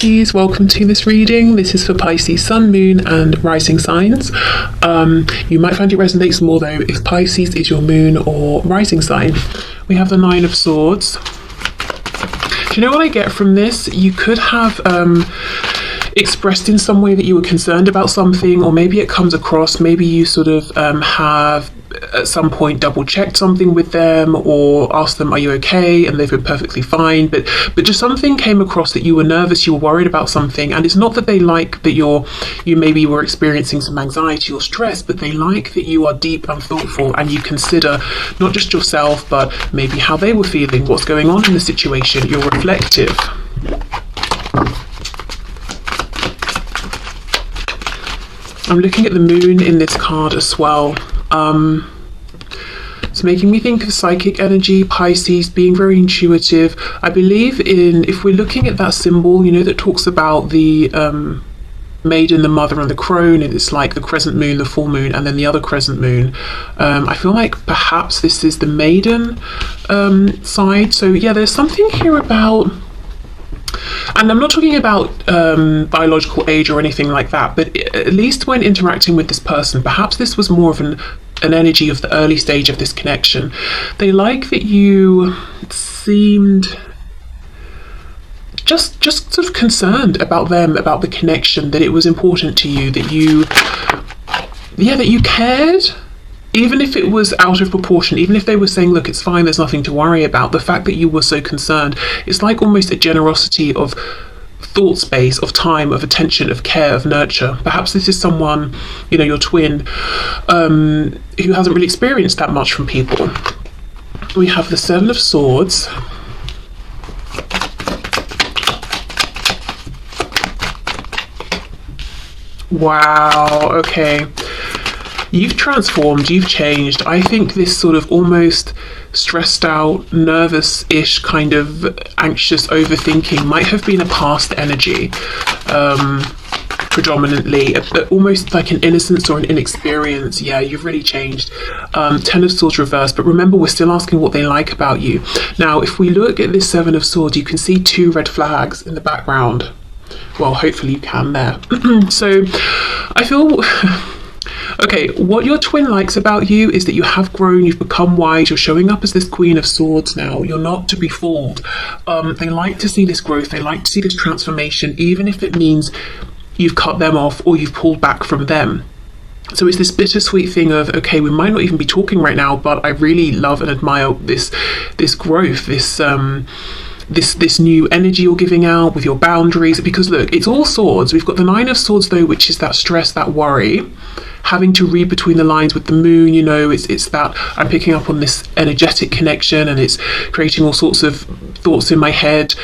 Pisces, welcome to this reading. This is for Pisces Sun, Moon and Rising signs. You might find it resonates more though if Pisces is your moon or rising sign. We have the Nine of Swords. Do you know what I get from this? You could have expressed in some way that you were concerned about something, or maybe it comes across, maybe you sort of have at some point double checked something with them or asked them, are you okay? And they've been perfectly fine, but just something came across that you were nervous, you were worried about something. And it's not that they like that you maybe were experiencing some anxiety or stress, but they like that you are deep and thoughtful and you consider not just yourself, but maybe how they were feeling, what's going on in the situation. You're reflective. I'm looking at the moon in this card as well. It's making me think of psychic energy, Pisces, being very intuitive. I believe if we're looking at that symbol, you know, that talks about the maiden, the mother and the crone, and it's like the crescent moon, the full moon, and then the other crescent moon. I feel like perhaps this is the maiden side. So yeah, there's something here about, and I'm not talking about biological age or anything like that, but at least when interacting with this person, perhaps this was more of an energy of the early stage of this connection. They like that you seemed just sort of concerned about them, about the connection, that it was important to you, that you cared. Even if it was out of proportion, even if they were saying, look, it's fine, there's nothing to worry about, the fact that you were so concerned, it's like almost a generosity of thought space, of time, of attention, of care, of nurture. Perhaps this is someone, you know, your twin, who hasn't really experienced that much from people. We have the Seven of Swords. Wow, okay. You've transformed, you've changed. I think this sort of almost stressed out, nervous-ish, kind of anxious overthinking might have been a past energy, predominantly, almost like an innocence or an inexperience. Yeah, you've really changed. Ten of Swords reversed, but remember, we're still asking what they like about you. Now, if we look at this Seven of Swords, you can see two red flags in the background. Well, hopefully you can there. So I feel... Okay, what your twin likes about you is that you have grown, you've become wise, you're showing up as this Queen of Swords now. You're not to be fooled. They like to see this growth, they like to see this transformation, even if it means you've cut them off or you've pulled back from them. So it's this bittersweet thing of, okay, we might not even be talking right now, but I really love and admire this growth, this new energy you're giving out with your boundaries. Because look, it's all swords. We've got the Nine of Swords though, which is that stress, that worry, having to read between the lines with the moon. You know, it's that I'm picking up on this energetic connection and it's creating all sorts of thoughts in my head,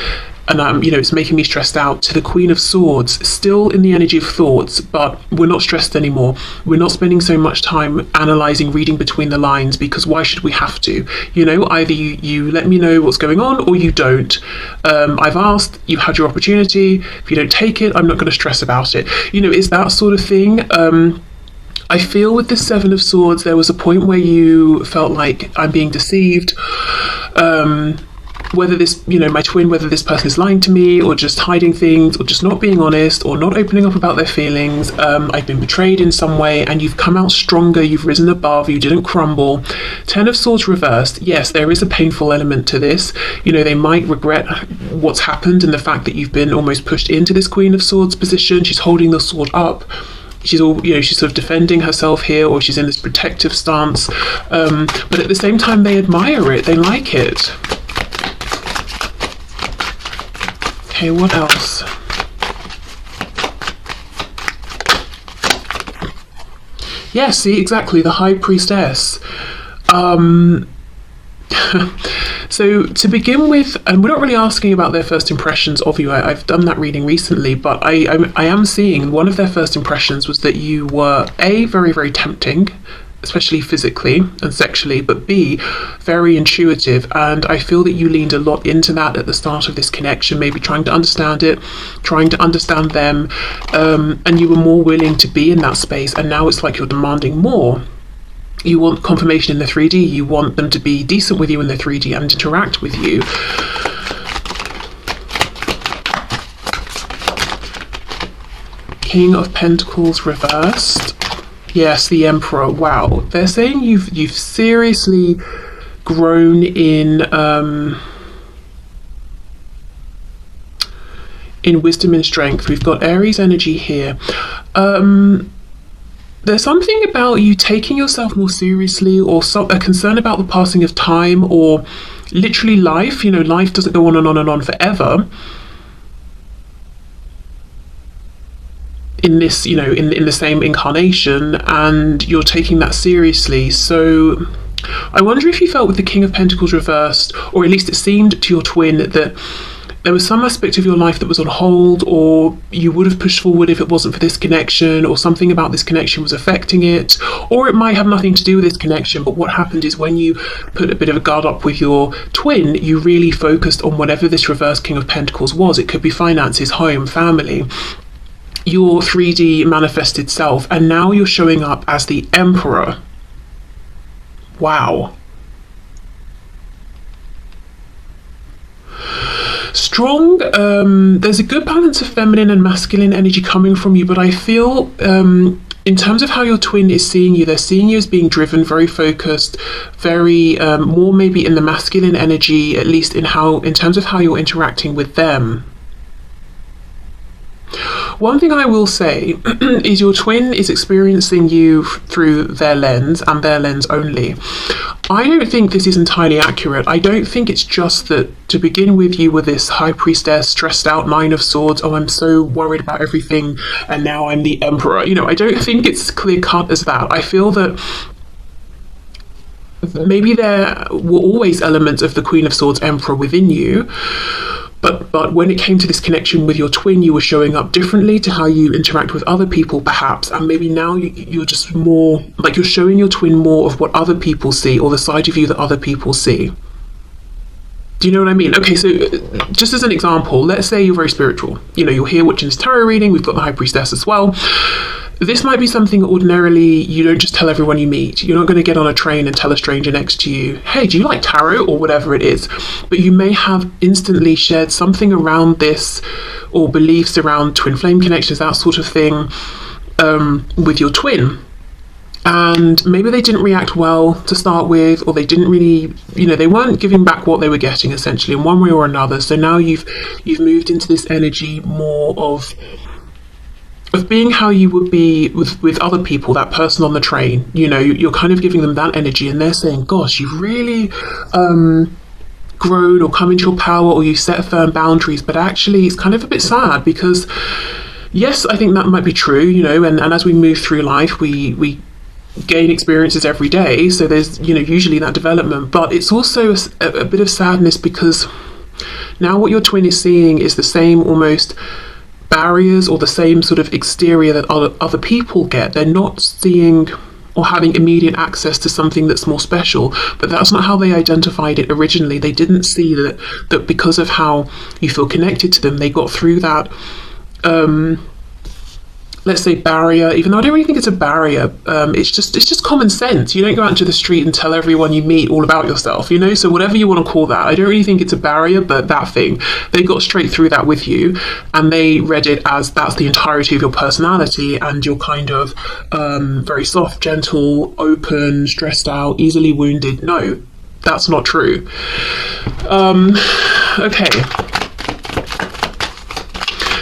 and you know, it's making me stressed out. To the Queen of Swords, still in the energy of thoughts, but we're not stressed anymore. We're not spending so much time analysing, reading between the lines, because why should we have to? You know, either you let me know what's going on or you don't. I've asked, you've had your opportunity. If you don't take it, I'm not going to stress about it. You know, it's that sort of thing. I feel with the Seven of Swords, there was a point where you felt like, I'm being deceived. Whether this, you know, my twin, whether this person is lying to me or just hiding things or just not being honest or not opening up about their feelings. I've been betrayed in some way, and you've come out stronger, you've risen above, you didn't crumble. Ten of Swords reversed. Yes, there is a painful element to this. You know, they might regret what's happened and the fact that you've been almost pushed into this Queen of Swords position. She's holding the sword up. She's she's sort of defending herself here, or she's in this protective stance. But at the same time, they admire it, they like it. Okay, what else? Yeah, see, exactly, the High Priestess. So to begin with, and we're not really asking about their first impressions of you. I've done that reading recently, but I am seeing one of their first impressions was that you were A, very, very tempting, especially physically and sexually, but B, very intuitive. And I feel that you leaned a lot into that at the start of this connection, maybe trying to understand it, trying to understand them, and you were more willing to be in that space. And now it's like you're demanding more. You want confirmation in the 3D, you want them to be decent with you in the 3D and interact with you. King of Pentacles reversed. Yes, the Emperor. Wow. They're saying you've seriously grown in wisdom and strength. We've got Aries energy here. There's something about you taking yourself more seriously, or a concern about the passing of time, or literally life. You know, life doesn't go on and on and on forever. In this, you know, in the same incarnation, and you're taking that seriously. So I wonder if you felt with the King of Pentacles reversed, or at least it seemed to your twin, that there was some aspect of your life that was on hold, or you would have pushed forward if it wasn't for this connection, or something about this connection was affecting it, or it might have nothing to do with this connection. But what happened is, when you put a bit of a guard up with your twin, you really focused on whatever this reverse King of Pentacles was. It could be finances, home, family, your 3D manifested self, and now you're showing up as the Emperor. Wow. Strong. There's a good balance of feminine and masculine energy coming from you, but I feel in terms of how your twin is seeing you, they're seeing you as being driven, very focused, very more maybe in the masculine energy, at least in terms of how you're interacting with them. One thing I will say is your twin is experiencing you through their lens, and their lens only. I don't think this is entirely accurate. I don't think it's just that to begin with you were this high priestess, stressed out, 9 of swords, oh, I'm so worried about everything, and now I'm the Emperor. You know, I don't think it's clear cut as that. I feel that maybe there were always elements of the Queen of Swords Emperor within you, but when it came to this connection with your twin, you were showing up differently to how you interact with other people, perhaps, and maybe now you're just more like you're showing your twin more of what other people see, or the side of you that other people see. Do you know what I mean? Okay, so just as an example, let's say you're very spiritual. You know, you're here watching this tarot reading, we've got the High Priestess as well. This might be something ordinarily you don't just tell everyone you meet. You're not going to get on a train and tell a stranger next to you, hey, do you like tarot, or whatever it is. But you may have instantly shared something around this, or beliefs around twin flame connections, that sort of thing, with your twin. And maybe they didn't react well to start with, or they didn't really, you know, they weren't giving back what they were getting, essentially, in one way or another. So now you've moved into this energy more of being how you would be with other people, that person on the train. You know, you're kind of giving them that energy, and they're saying, gosh, you've really grown or come into your power, or you set firm boundaries. But actually it's kind of a bit sad, because yes, I think that might be true, you know, and as we move through life, we gain experiences every day, so there's, you know, usually that development. But it's also a bit of sadness, because now what your twin is seeing is the same almost barriers, or the same sort of exterior that other people get. They're not seeing or having immediate access to something that's more special, but that's not how they identified it originally. They didn't see that because of how you feel connected to them, they got through that let's say barrier, even though I don't really think it's a barrier. It's just common sense. You don't go out into the street and tell everyone you meet all about yourself, you know, so whatever you want to call that. I don't really think it's a barrier, but that thing, they got straight through that with you, and they read it as that's the entirety of your personality, and you're kind of very soft, gentle, open, stressed out, easily wounded. No, that's not true. Okay.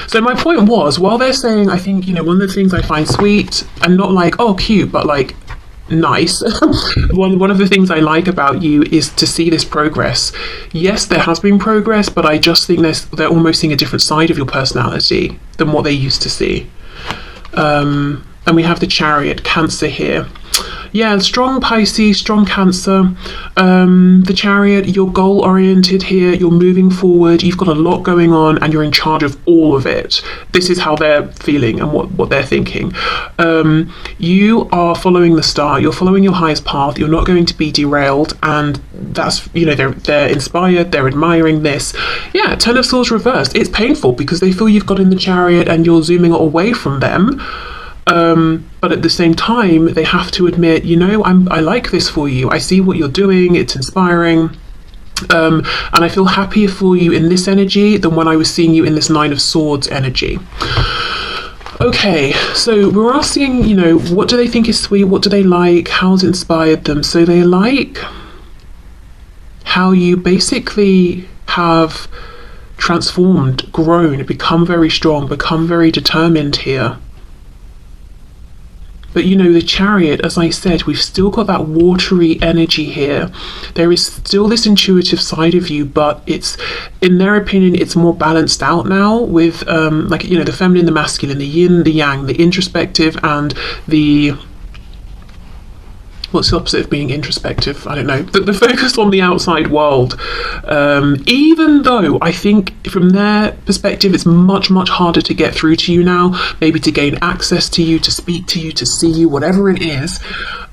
So my point was, while they're saying, I think, you know, one of the things I find sweet, and not like, oh, cute, but like nice, one of the things I like about you is to see this progress. Yes, there has been progress, but I just think they're almost seeing a different side of your personality than what they used to see. And we have the Chariot, Cancer here. Yeah, strong Pisces, strong Cancer. The Chariot, you're goal oriented here, you're moving forward, you've got a lot going on, and you're in charge of all of it. This is how they're feeling and what they're thinking. You are following the star, you're following your highest path, you're not going to be derailed, and that's, you know, they're inspired, they're admiring this. Yeah, Ten of Swords reversed. It's painful because they feel you've got in the Chariot and you're zooming away from them. But at the same time, they have to admit, you know, I like this for you. I see what you're doing. It's inspiring. And I feel happier for you in this energy than when I was seeing you in this Nine of Swords energy. Okay, so we're asking, what do they think is sweet? What do they like? How's it inspired them? So they like how you basically have transformed, grown, become very strong, become very determined here. But the Chariot, as I said, we've still got that watery energy here. There is still this intuitive side of you, but it's, in their opinion, it's more balanced out now with, the feminine, the masculine, the yin, the yang, the introspective, and the... What's the opposite of being introspective? I don't know. The focus on the outside world. Even though I think from their perspective, it's much, much harder to get through to you now, maybe to gain access to you, to speak to you, to see you, whatever it is.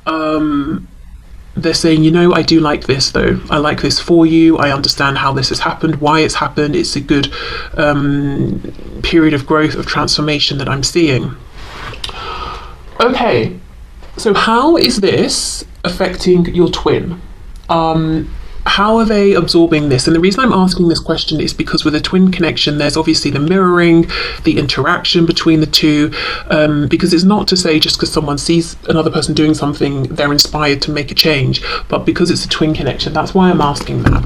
They're saying, I do like this though. I like this for you. I understand how this has happened, why it's happened. It's a good period of growth, of transformation that I'm seeing. Okay. So how is this affecting your twin? How are they absorbing this? And the reason I'm asking this question is because with a twin connection, there's obviously the mirroring, the interaction between the two, because it's not to say just because someone sees another person doing something, they're inspired to make a change, but because it's a twin connection, that's why I'm asking that.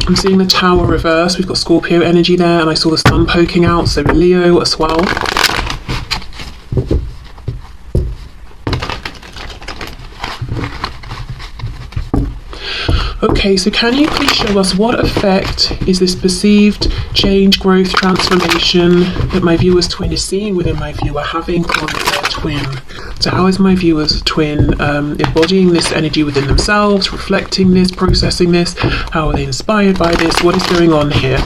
I'm seeing the Tower reverse. We've got Scorpio energy there, and I saw the sun poking out, so Leo as well. Okay, so can you please show us what effect is this perceived change, growth, transformation that my viewer's twin is seeing within my viewer having on their twin? So how is my viewer's twin embodying this energy within themselves, reflecting this, processing this? How are they inspired by this? What is going on here?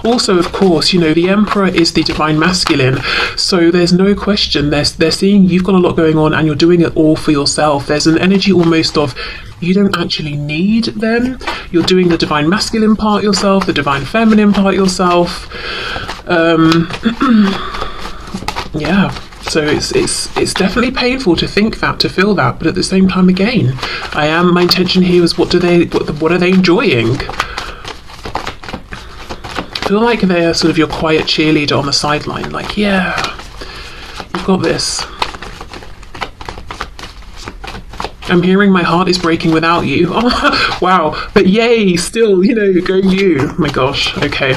Also, of course, the Emperor is the divine masculine, so there's no question. They're seeing you've got a lot going on and you're doing it all for yourself. There's an energy almost of you don't actually need them. You're doing the divine masculine part yourself, the divine feminine part yourself. Yeah. So it's definitely painful to think that, to feel that, but at the same time, again, my intention here is what are they enjoying? I feel like they're sort of your quiet cheerleader on the sideline, like, yeah, you've got this. I'm hearing my heart is breaking without you. Oh, wow, but yay, still, go you. Oh my gosh, okay.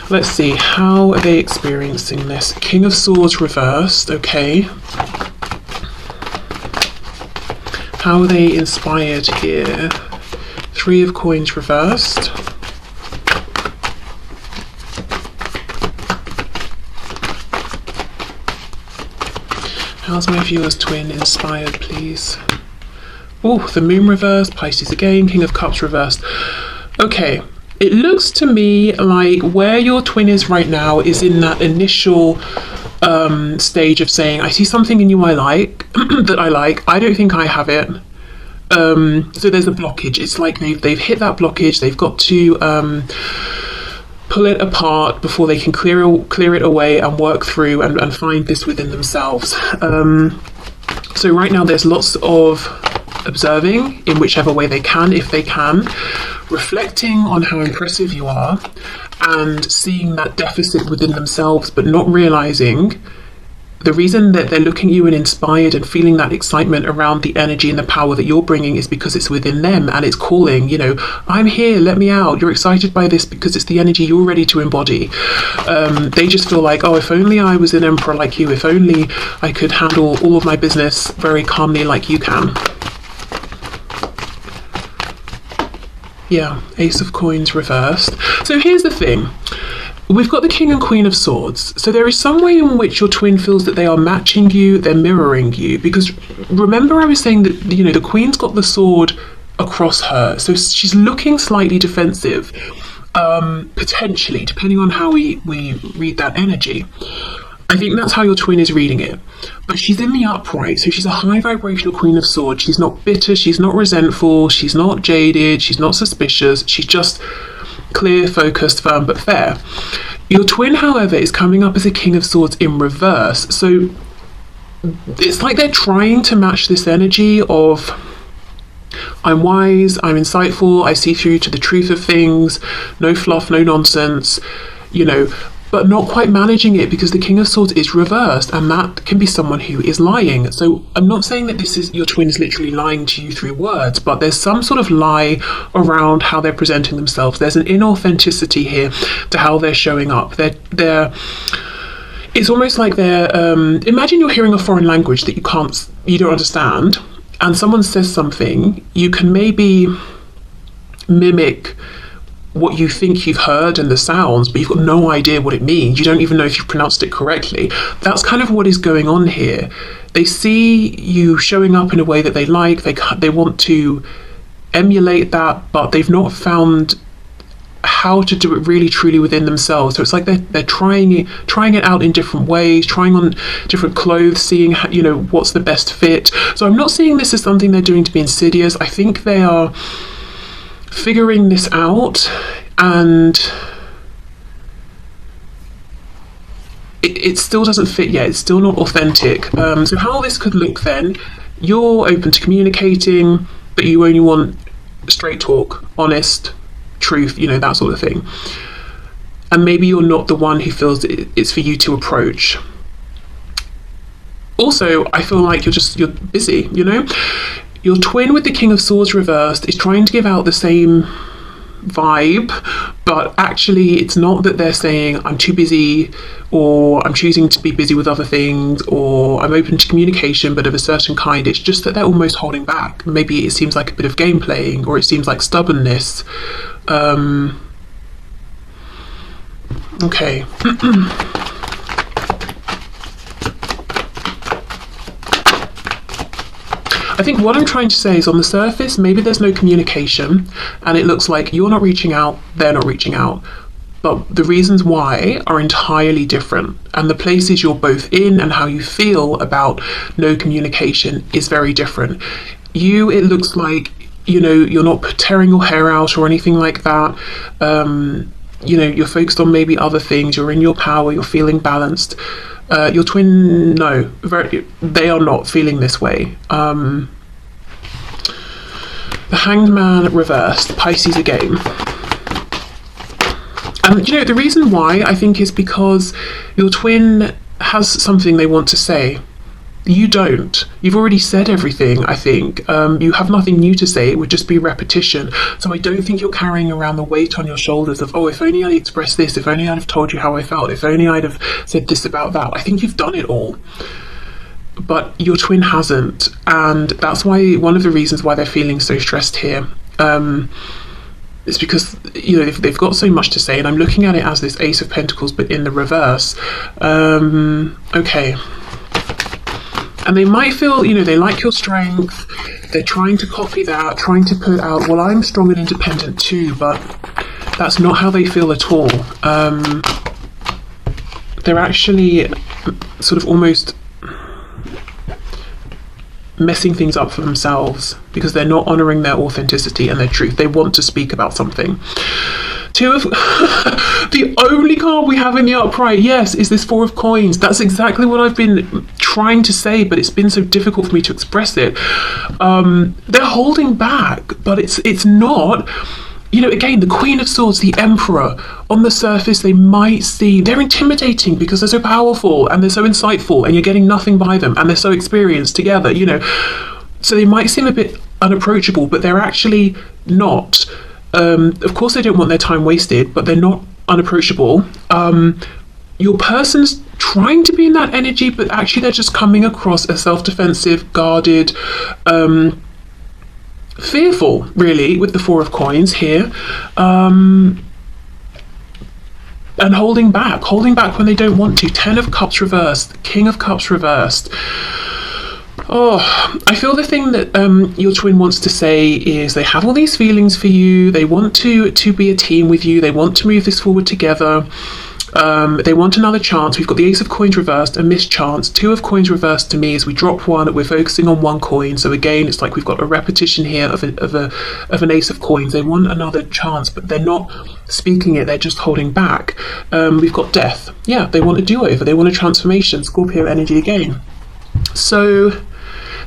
Let's see, how are they experiencing this? King of Swords reversed, okay. How are they inspired here? Three of Coins reversed. How's my viewer's twin inspired, please? Oh, the Moon reversed, Pisces again, King of Cups reversed. Okay, it looks to me like where your twin is right now is in that initial stage of saying, I see something in you I like, that I like, I don't think I have it. So there's a blockage. It's like they've hit that blockage, they've got to pull it apart before they can clear it away and work through and find this within themselves. So right now there's lots of observing in whichever way they can, if they can, reflecting on how impressive you are and seeing that deficit within themselves, but not realizing the reason that they're looking at you and inspired and feeling that excitement around the energy and the power that you're bringing is because it's within them and it's calling, I'm here, let me out. You're excited by this because it's the energy you're ready to embody. They just feel like, oh, if only I was an emperor like you, if only I could handle all of my business very calmly like you can. Yeah, Ace of Coins reversed. So here's the thing. We've got the King and Queen of Swords. So there is some way in which your twin feels that they are matching you, they're mirroring you. Because remember I was saying that, the Queen's got the sword across her. So she's looking slightly defensive, potentially, depending on how we read that energy. I think that's how your twin is reading it. But she's in the upright, so she's a high vibrational Queen of Swords. She's not bitter, she's not resentful, she's not jaded, she's not suspicious, she's just clear, focused, firm, but fair. Your twin, however, is coming up as a King of Swords in reverse. So it's like they're trying to match this energy of, I'm wise, I'm insightful, I see through to the truth of things, no fluff, no nonsense, you know, but not quite managing it because the King of Swords is reversed, and that can be someone who is lying. So I'm not saying that this is your twin is literally lying to you through words, but there's some sort of lie around how they're presenting themselves. There's an inauthenticity here to how they're showing up. They're it's almost like they're imagine you're hearing a foreign language that you don't understand, and someone says something, you can maybe mimic what you think you've heard and the sounds, but you've got no idea what it means. You don't even know if you've pronounced it correctly. That's kind of what is going on here. They see you showing up in a way that they like, they want to emulate that, but they've not found how to do it really truly within themselves. So it's like they're trying it out in different ways, trying on different clothes, seeing how, you know, what's the best fit. So I'm not seeing this as something they're doing to be insidious. I think they are figuring this out, and it still doesn't fit yet. It's still not authentic. So how this could look then, you're open to communicating, but you only want straight talk, honest, truth, you know, that sort of thing. And maybe you're not the one who feels it's for you to approach. Also, I feel like you're busy, you know? Your twin with the King of Swords reversed is trying to give out the same vibe, but actually it's not that they're saying I'm too busy, or I'm choosing to be busy with other things, or I'm open to communication but of a certain kind. It's just that they're almost holding back. Maybe it seems like a bit of game playing, or it seems like stubbornness. Okay. I think what I'm trying to say is, on the surface, maybe there's no communication and it looks like you're not reaching out, they're not reaching out. But the reasons why are entirely different. And the places you're both in and how you feel about no communication is very different. It looks like, you know, you're not tearing your hair out or anything like that. You know, you're focused on maybe other things, you're in your power, you're feeling balanced. Your twin, no, they are not feeling this way. The Hanged Man reversed, Pisces again. And you know, the reason why I think is because your twin has something they want to say. You don't. You've already said everything, I think. You have nothing new to say. It would just be repetition. So I don't think you're carrying around the weight on your shoulders of, oh, if only I expressed this, if only I'd have told you how I felt, if only I'd have said this about that. I think you've done it all. But your twin hasn't. And that's why, one of the reasons why they're feeling so stressed here. It's because, you know, they've got so much to say. And I'm looking at it as this Ace of Pentacles, but in the reverse. Okay. And they might feel, you know, they like your strength, they're trying to copy that, trying to put out, well, I'm strong and independent too, but that's not how they feel at all. They're actually sort of almost messing things up for themselves because they're not honouring their authenticity and their truth. They want to speak about something. The only card we have in the upright, yes, is this Four of Coins. That's exactly what I've been trying to say, but it's been so difficult for me to express it. They're holding back, but it's not. You know, again, the Queen of Swords, the Emperor, on the surface, they might seem, they're intimidating because they're so powerful and they're so insightful and you're getting nothing by them and they're so experienced together, you know. So they might seem a bit unapproachable, but they're actually not. Of course, they don't want their time wasted, but they're not unapproachable. Your person's trying to be in that energy, but actually they're just coming across as self-defensive, guarded, fearful, really, with the Four of Coins here, and holding back when they don't want to. 10 of Cups reversed, King of Cups reversed. Oh, I feel the thing that your twin wants to say is they have all these feelings for you, they want to be a team with you, they want to move this forward together. They want another chance. We've got the Ace of Coins reversed, a missed chance. 2 of Coins reversed to me as we drop one, we're focusing on one coin. So again, it's like we've got a repetition here of an Ace of Coins. They want another chance, but they're not speaking it, they're just holding back. We've got Death. Yeah, they want a do-over, they want a transformation. Scorpio energy again. So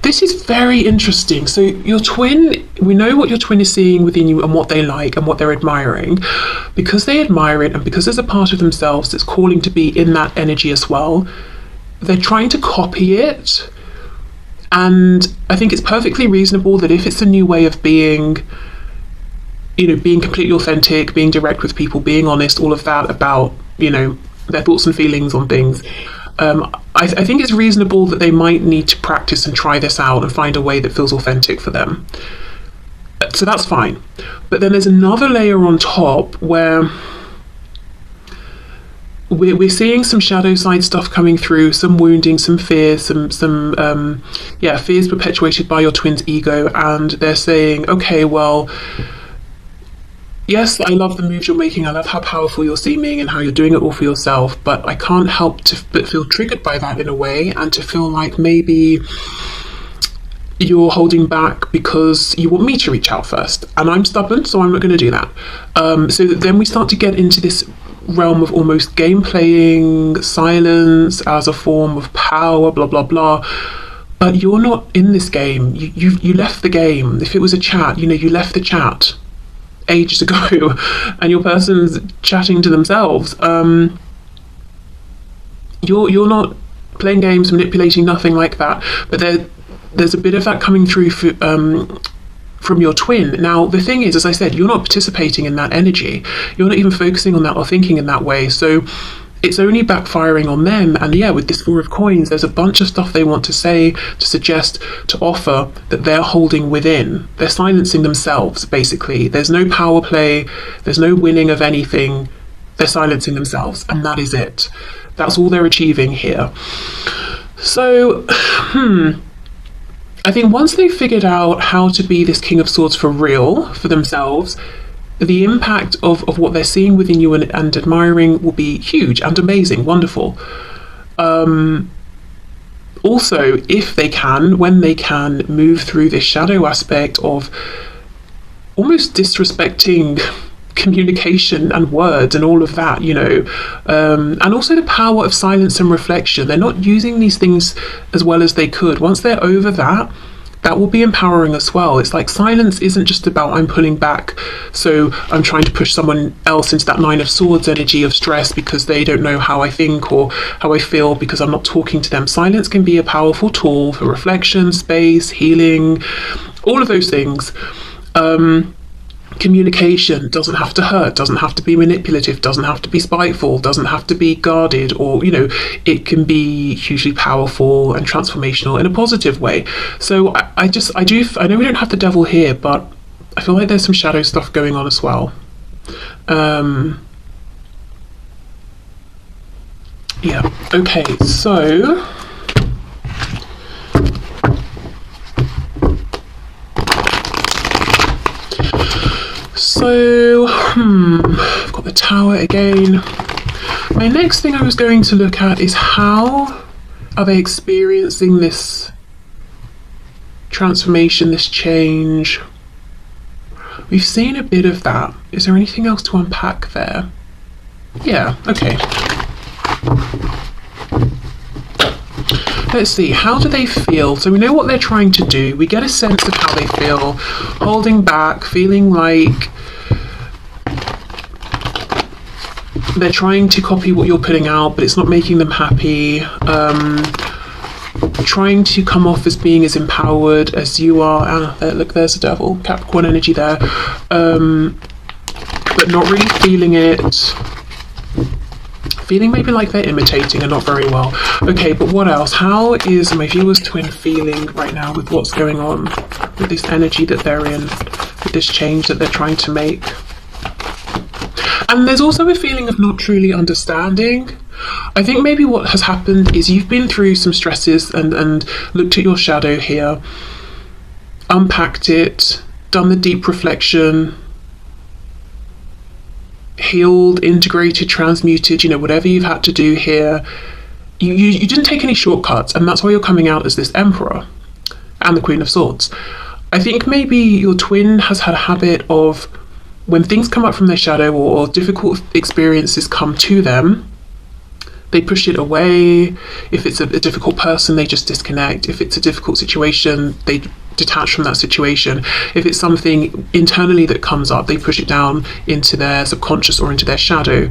this is very interesting. So your twin, we know what your twin is seeing within you and what they like and what they're admiring. Because they admire it and because there's a part of themselves that's calling to be in that energy as well, they're trying to copy it. And I think it's perfectly reasonable that if it's a new way of being, you know, being completely authentic, being direct with people, being honest, all of that about, you know, their thoughts and feelings on things, I think it's reasonable that they might need to practice and try this out and find a way that feels authentic for them. So that's fine. But then there's another layer on top where we're seeing some shadow side stuff coming through, some wounding, some fear, some fears perpetuated by your twin's ego, and they're saying, okay, well, yes, I love the moves you're making, I love how powerful you're seeming and how you're doing it all for yourself, but I can't help but feel triggered by that in a way, and to feel like maybe you're holding back because you want me to reach out first, and I'm stubborn, so I'm not going to do that. So then we start to get into this realm of almost game playing, silence as a form of power, blah blah blah. But you're not in this game. You left the game. If it was a chat, you know, you left the chat ages ago, and your person's chatting to themselves. You're not playing games, manipulating, nothing like that. But there's a bit of that coming through from your twin. Now, the thing is, as I said, you're not participating in that energy. You're not even focusing on that or thinking in that way. So it's only backfiring on them. And yeah, with this Four of Coins, there's a bunch of stuff they want to say, to suggest, to offer that they're holding within. They're silencing themselves, basically. There's no power play. There's no winning of anything. They're silencing themselves, and that is it. That's all they're achieving here. So, I think once they've figured out how to be this King of Swords for real, for themselves, the impact of what they're seeing within you and admiring will be huge and amazing, wonderful. Also, if they can, when they can, move through this shadow aspect of almost disrespecting communication and words and all of that, you know, and also the power of silence and reflection. They're not using these things as well as they could. Once they're over that, that will be empowering as well. It's like silence isn't just about I'm pulling back, so I'm trying to push someone else into that Nine of Swords energy of stress because they don't know how I think or how I feel because I'm not talking to them. Silence can be a powerful tool for reflection, space, healing, all of those things. Communication doesn't have to hurt, doesn't have to be manipulative, doesn't have to be spiteful, doesn't have to be guarded, or, you know, it can be hugely powerful and transformational in a positive way. So I know we don't have the devil here, but I feel like there's some shadow stuff going on as well. Yeah, okay, so I've got the Tower again. My next thing I was going to look at is how are they experiencing this transformation, this change. We've seen a bit of that. Is there anything else to unpack there? Yeah, okay. Let's see, how do they feel? So we know what they're trying to do. We get a sense of how they feel. Holding back, feeling like they're trying to copy what you're putting out, but it's not making them happy. Trying to come off as being as empowered as you are. Look, there's the devil, Capricorn energy there. But not really feeling it. Feeling maybe like they're imitating and not very well. Okay, but what else? How is my viewer's twin feeling right now with what's going on, with this energy that they're in, with this change that they're trying to make? And there's also a feeling of not truly understanding. I think maybe what has happened is you've been through some stresses and looked at your shadow here, unpacked it, done the deep reflection, healed, integrated, transmuted, you know, whatever you've had to do here. You didn't take any shortcuts, and that's why you're coming out as this Emperor and the Queen of Swords. I think maybe your twin has had a habit of, when things come up from their shadow or difficult experiences come to them, they push it away. If it's a difficult person, they just disconnect. If it's a difficult situation, they detach from that situation. If it's something internally that comes up, they push it down into their subconscious or into their shadow.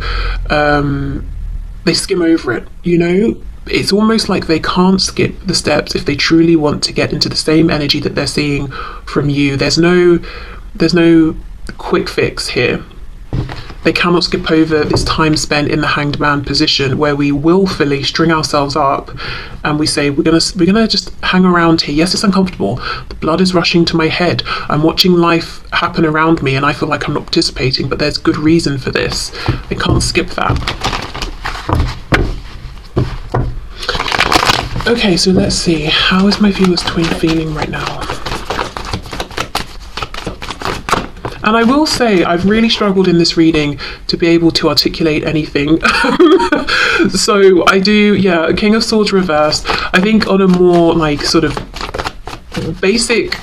They skim over it, you know. It's almost like they can't skip the steps if they truly want to get into the same energy that they're seeing from you. There's no quick fix here. They cannot skip over this time spent in the hanged man position, where we willfully string ourselves up and we say, we're gonna just hang around here. Yes, it's uncomfortable. The blood is rushing to my head. I'm watching life happen around me and I feel like I'm not participating, but there's good reason for this. They can't skip that. Okay, so let's see. How is my viewer's twin feeling right now? And I will say, I've really struggled in this reading to be able to articulate anything. So I do, yeah, King of Swords reversed. I think on a more like sort of basic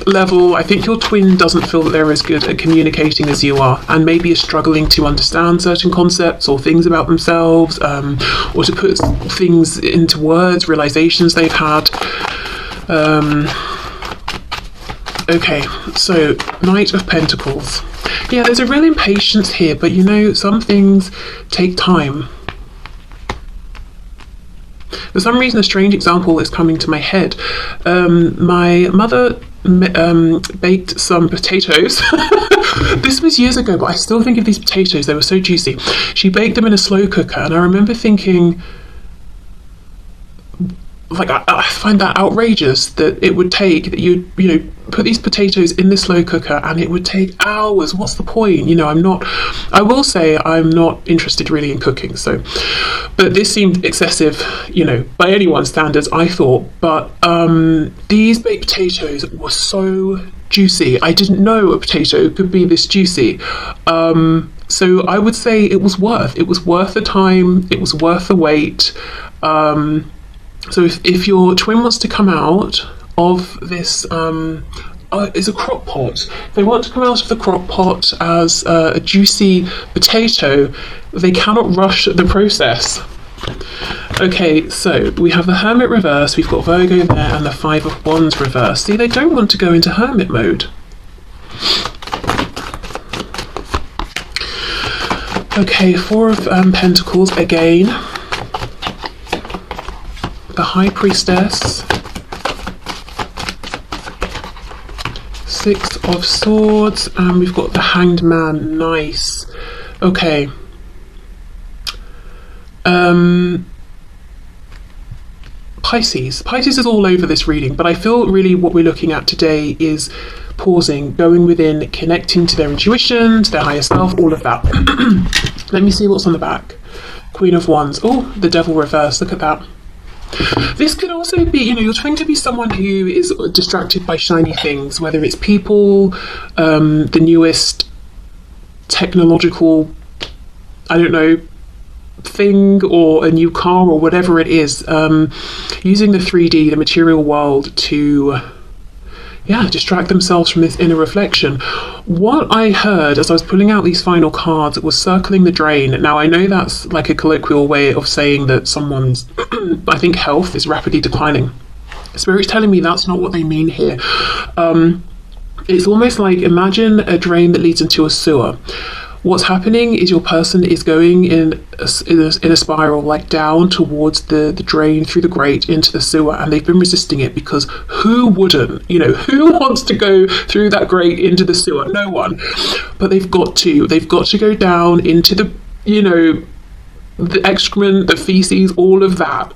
level, I think your twin doesn't feel that they're as good at communicating as you are, and maybe is struggling to understand certain concepts or things about themselves, or to put things into words, realizations they've had. Okay, so Knight of Pentacles. Yeah, there's a real impatience here, but you know, some things take time. For some reason, a strange example is coming to my head. My mother baked some potatoes. This was years ago, but I still think of these potatoes. They were so juicy. She baked them in a slow cooker, and I remember thinking, like, I find that outrageous that it would take, that you know, put these potatoes in the slow cooker and it would take hours. What's the point? You know, I will say I'm not interested really in cooking, so, but this seemed excessive, you know, by anyone's standards, I thought. But these baked potatoes were so juicy. I didn't know a potato could be this juicy. So I would say it was worth the time, it was worth the wait. So if your twin wants to come out of this, it's a crock pot. If they want to come out of the crock pot as a juicy potato, they cannot rush the process. Okay, so we have the Hermit reverse, we've got Virgo there, and the Five of Wands reverse. See, they don't want to go into Hermit mode. Okay, Four of Pentacles again. The High Priestess, Six of Swords, and we've got the Hanged Man. Nice. Okay. Pisces. Pisces is all over this reading, but I feel really what we're looking at today is pausing, going within, connecting to their intuition, to their higher self, all of that. Let me see what's on the back. Queen of Wands. Oh, the Devil reverse. Look at that. This could also be, you know, you're trying to be someone who is distracted by shiny things, whether it's people, the newest technological, I don't know, thing, or a new car, or whatever it is, using the 3D, the material world, to distract themselves from this inner reflection. What I heard as I was pulling out these final cards was circling the drain. Now, I know that's like a colloquial way of saying that someone's, I think, health is rapidly declining. Spirit's telling me that's not what they mean here. It's almost like, imagine a drain that leads into a sewer. What's happening is your person is going in a spiral, like down towards the drain, through the grate into the sewer, and they've been resisting it because who wouldn't? You know, who wants to go through that grate into the sewer? No one. But they've got to go down into the, you know, the excrement, the feces, all of that,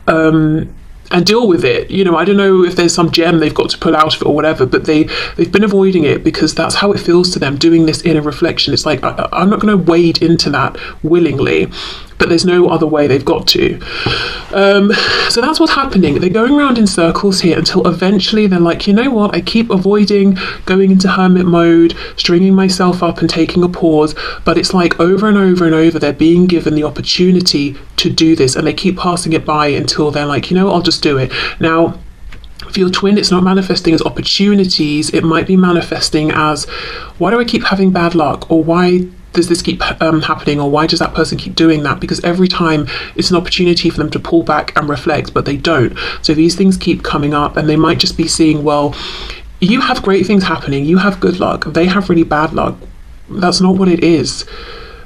and deal with it. You know, I don't know if there's some gem they've got to pull out of it or whatever, but they've been avoiding it because that's how it feels to them, doing this inner reflection. It's like, I'm not going to wade into that willingly, but there's no other way, they've got to. So that's what's happening. They're going around in circles here until eventually they're like, you know what, I keep avoiding going into hermit mode, stringing myself up and taking a pause, but it's like over and over and over they're being given the opportunity to do this, and they keep passing it by until they're like, you know what, I'll just do it. Now, for your twin, it's not manifesting as opportunities, it might be manifesting as, why do I keep having bad luck, or why does this keep happening, or why does that person keep doing that? Because every time it's an opportunity for them to pull back and reflect, but they don't. So these things keep coming up, and they might just be seeing, well, you have great things happening, you have good luck, they have really bad luck. That's not what it is.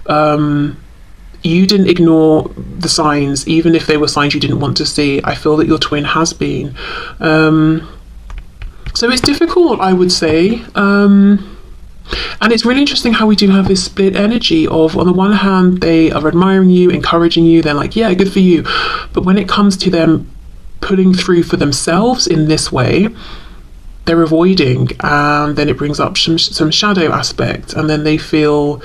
You didn't ignore the signs, even if they were signs you didn't want to see. I feel that your twin has been. So it's difficult, I would say. And it's really interesting how we do have this split energy of, on the one hand, they are admiring you, encouraging you, they're like, yeah, good for you. But when it comes to them pulling through for themselves in this way, they're avoiding, and then it brings up some shadow aspect, and then they feel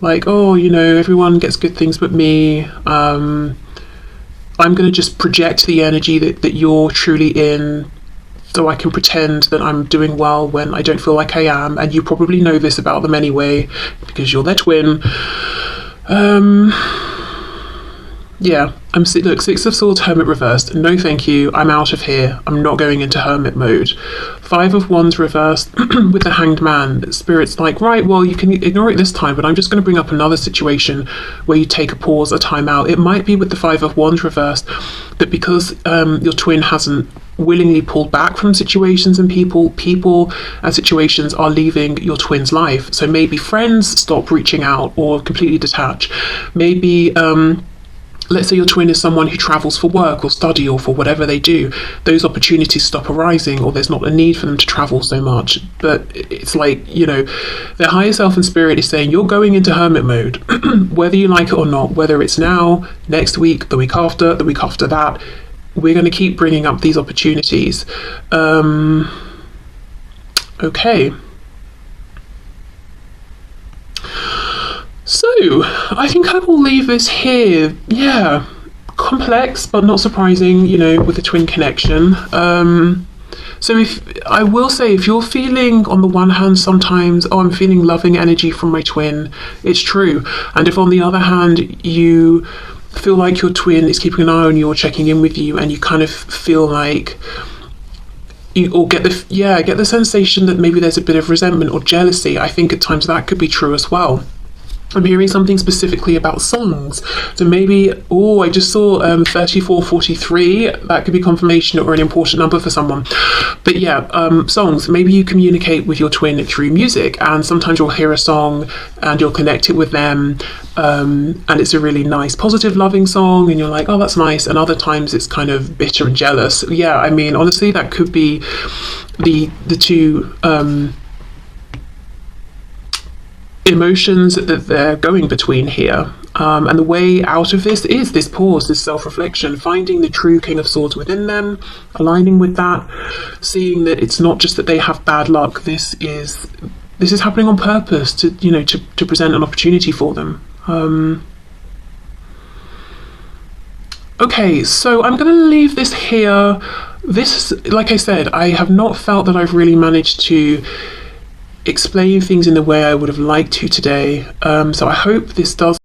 like, oh, you know, everyone gets good things but me. I'm going to just project the energy that you're truly in, so I can pretend that I'm doing well when I don't feel like I am. And you probably know this about them anyway, because you're their twin. Yeah, look, Six of Swords, Hermit reversed. No thank you, I'm out of here. I'm not going into hermit mode. Five of Wands reversed with the Hanged Man. Spirit's like, right, well, you can ignore it this time, but I'm just going to bring up another situation where you take a pause, a time out. It might be with the Five of Wands reversed that because your twin hasn't willingly pulled back from situations and people and situations are leaving your twin's life. So maybe friends stop reaching out or completely detach. Maybe let's say your twin is someone who travels for work or study or for whatever they do, those opportunities stop arising, or there's not a need for them to travel so much. But it's like, you know, their higher self and spirit is saying you're going into hermit mode, whether you like it or not, whether it's now, next week, the week after that, we're going to keep bringing up these opportunities. Okay. So, I think I will leave this here. Yeah, complex, but not surprising, you know, with the twin connection. So I will say, if you're feeling, on the one hand, sometimes, oh, I'm feeling loving energy from my twin, it's true. And if on the other hand, you feel like your twin is keeping an eye on you or checking in with you, and you kind of feel like get the sensation that maybe there's a bit of resentment or jealousy, I think at times that could be true as well. I'm hearing something specifically about songs. So maybe, I just saw 3443. That could be confirmation or an important number for someone. But yeah, songs. Maybe you communicate with your twin through music, and sometimes you'll hear a song and you'll connect it with them. And it's a really nice, positive, loving song, and you're like, oh, that's nice. And other times it's kind of bitter and jealous. Yeah, I mean, honestly, that could be the two emotions that they're going between here. And the way out of this is this pause, this self-reflection, finding the true King of Swords within them, aligning with that, seeing that it's not just that they have bad luck, this is happening on purpose to present an opportunity for them. Okay, so I'm going to leave this here. This, like I said, I have not felt that I've really managed to explain things in the way I would have liked to today. So I hope this does